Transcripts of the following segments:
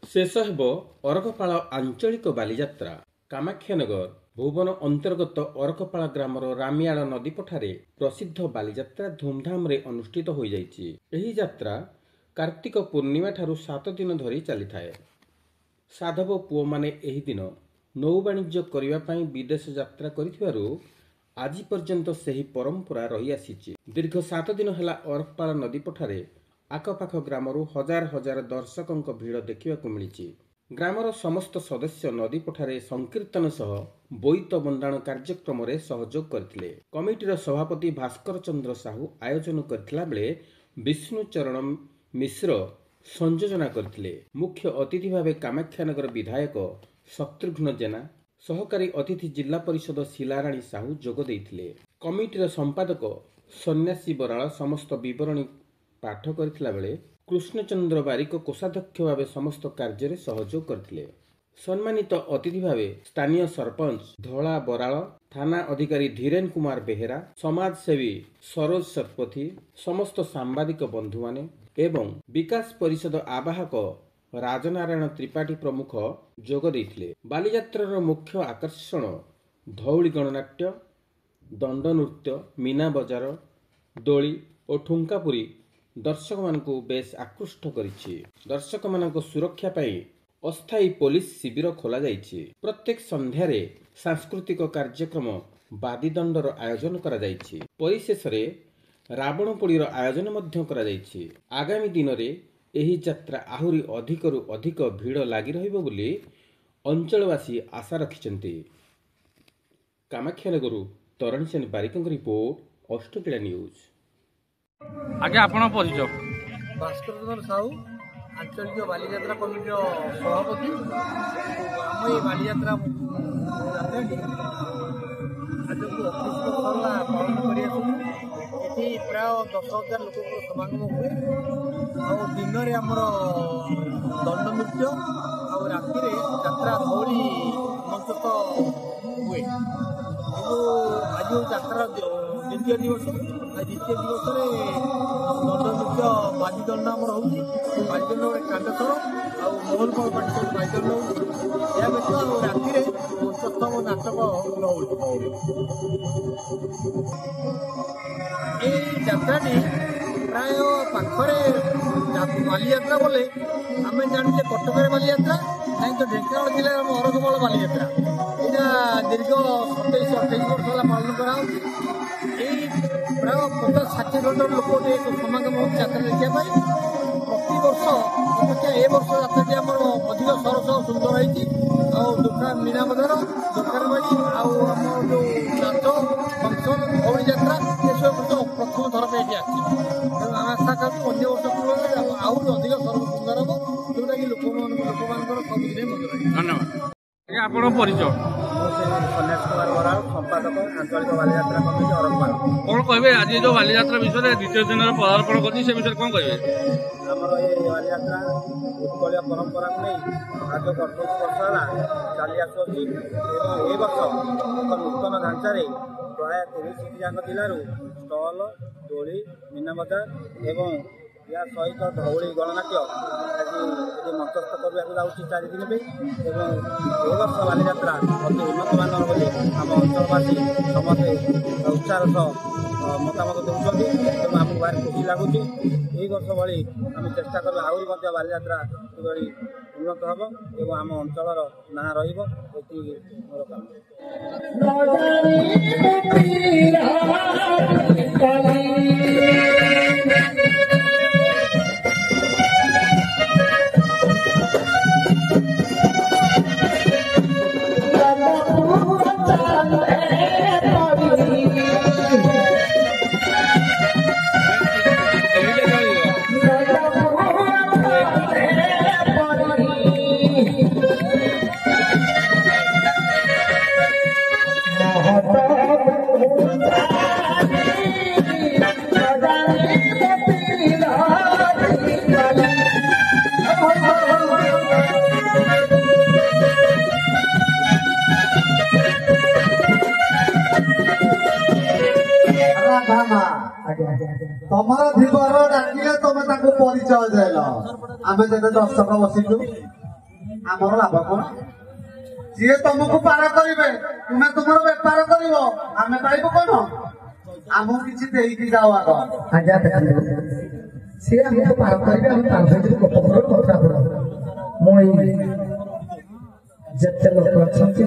शेष हेब अरखपाल आंचलिक बालीजात्रा। कामाख्यानगर भुवन अंतर्गत अरखपाल ग्रामर रामियाल नदीपठारे प्रसिद्ध बालीजात्रा धूमधाम रे अनुष्ठित हो जाइछि। एही जात्रा कार्तिक पूर्णिमा ठारू 7 दिन धरी चली थाए। साधव पुओ माने एही दिन नौ वाणिज्य करिवा पई विदेश यात्रा करिथिबारु आज पर्यंत सेही परंपरा रही आसीछि। दीर्घ 7 दिन हेला अरखपाल नदीपठारे आखपाख ग्रामरू हजार हजार दर्शकों भीड़ देखा मिली। ग्रामर समस्त सदस्य नदी पठारे संकीर्तन सह बोईत बंदाण कार्यक्रम रे सहयोग करथिले। कमिटीर सभापति भास्कर चंद्र साहू आयोजन करथिला बेले विष्णु चरण मिश्र संयोजना करथिले। मुख्य अतिथि भावे कामाख्यानगर विधायक शत्रुघ्न जेना, सहकारी अतिथि जिला परिषद शिलाराणी साहू जोग देइथिले। कमिटीर संपादक सन्यासी बराळ समस्त विवरणी पाठ करथिला बेले कृष्णचंद्र बारिक कोषाध्यक्ष भावे समस्त कार्य सहयोग करथिले। सम्मानित अतिथि भावे स्थानीय सरपंच धला बराळ, थाना अधिकारी धीरेन कुमार बेहेरा, समाजसेवी सरोज शतपथी, समस्त सांबादिक बंधु माने एवं विकास परिषद आवाहक राजनारायण त्रिपाठी प्रमुख जोग देइथिले। बालीजात्रार मुख्य आकर्षण धौली गणनाट्य, दंड नृत्य, मीना बजार, दोली और ठुंकापुरी दर्शक मानकु बेस आकृष्ट करिछि। दर्शक मानक सुरक्षा पाई अस्थायी पुलिस शिविर खोला जाइछि। प्रत्येक संध्यारे सांस्कृतिक कार्यक्रम बादीदंडर आयोजन करा जाइछि। परिशेष रे रावण पोड़ीर आयोजन मध्य करा जाइछि। आगामी दिन रे एही यात्रा आहुरी अधिकरु अधिक भीड़ लागि रहिबो बोली अंचलवासी आशा रखिछन्ति। कामाख्यानगरु तरण सेन बारिकଙ୍କ रिपोर्ट अष्टकिला न्यूज। आगे आपण परिचय। भास्कर चंद्र साहू आंचलिक बालीजात्रा कमिटी सभापति। आम ये बालीजात्रा आज को 21 वर्ष पालन कर प्राय 10,000 लोक समागम हुए। दिन में आमर दंड नृत्य और राति यात्रा धौली मंचस्थ हुए। आज यात्रा द्वितीय दिवस। द्वितीय दिवस दंड नृत्य बादीदंड आमर हो बादीदंड कांडेश्वर आ मोहन बादीदंड हो व्यतीत राति मंचस्थ नाटक यात्राटी प्राय पाखरे बालीजात्रा बोले आम जाने कटक बालीजात्रा नहीं तो ढेंकानाल जिले अरखपाल बालीजात्रा यहाँ दीर्घ 27-28 वर्ष है पालन करा। प्राय 50-60 घंटा लोक समागम हो यात्रा देखा प्रति वर्ष अपेक्षा ए वर्ष यात्राटी आम अधिक सरस सुंदर होती। दुकान मीना बजार दुकान बाड़ी आम जो नाच फंक्शन धौली यात्रा ये सब प्रथम थर पे ये आम आशा करूँ अन्य वर्ष तुलना आहरी अधिक सर्व सुंदर हम जोटा कि लोक सबुदिन मजा लगे। धन्यवाद। आपण परिचय। सन्यासी कुमार बराल संपादक आंचलिक बालीजात्रा कमिटी अरखपाल। कौन कहे आज जो बालीजात्रा विषय द्वितीय दिन पदार्पण कर विषय कौन कहे? आमर ये बालीजात्रा उत्कलिया परंपरा को नहीं आज 28 वर्ष है चली आसुच्छी। ए वर्ष एक नूतन ढांचार प्राय 30 जाक जिलूर स्टल दोली मीना बजार एवं या सहित धौली गणनाट्य आज मंचस्थ करने जाऊँगी 4 दिन पे। एवं ए वर्ष बालीजात्रा अति उन्नत मानर बोली आम अंचलवासी समस्ते उत्साह मतामत देते तेणु आमको भारी खुशी लगुच। यही वर्ष भाई आम चेष्टा करूँ आहरी बालीजात्रा किभली उन्नत हम एवं आम अंचल ना रही मोर काम। तमर धीवर डाकिले तुम परिचय देल आम जे दर्शक बसिलु ଆମର ଲାଭ କଣ? ସିଏ ତମକୁ ପାର କରିବେ, ତୁମେ ତୁମର ବେପାର କରିବ, ଆମେ ପାଇବୁ କଣ? ଆମକୁ କିଛି ଦେଇକି ଯାଅ ଆଗ। ଆଜ୍ଞା ଦେଖନ୍ତୁ, ସିଏ ଆମକୁ ପାର କରିବେ, ଆମେ ପାର ହେଇଯିବୁ ଗୋପପୁର କଥାପୁର। ମୁଁ ଏଇ ଯେତେ ଲୋକ ଅଛନ୍ତି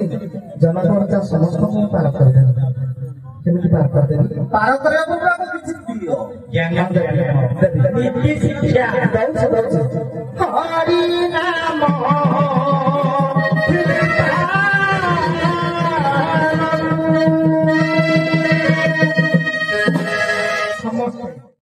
ଜନଗଣନା ସମସ୍ତଙ୍କୁ ପାର କରିଦେବି। କେମିତି ପାର କରିଦେବି? ପାର କରିବା ପୂର୍ବରୁ କିଛି ଦିଅ। ଦେବି। ଶିକ୍ଷା ଦଉଛି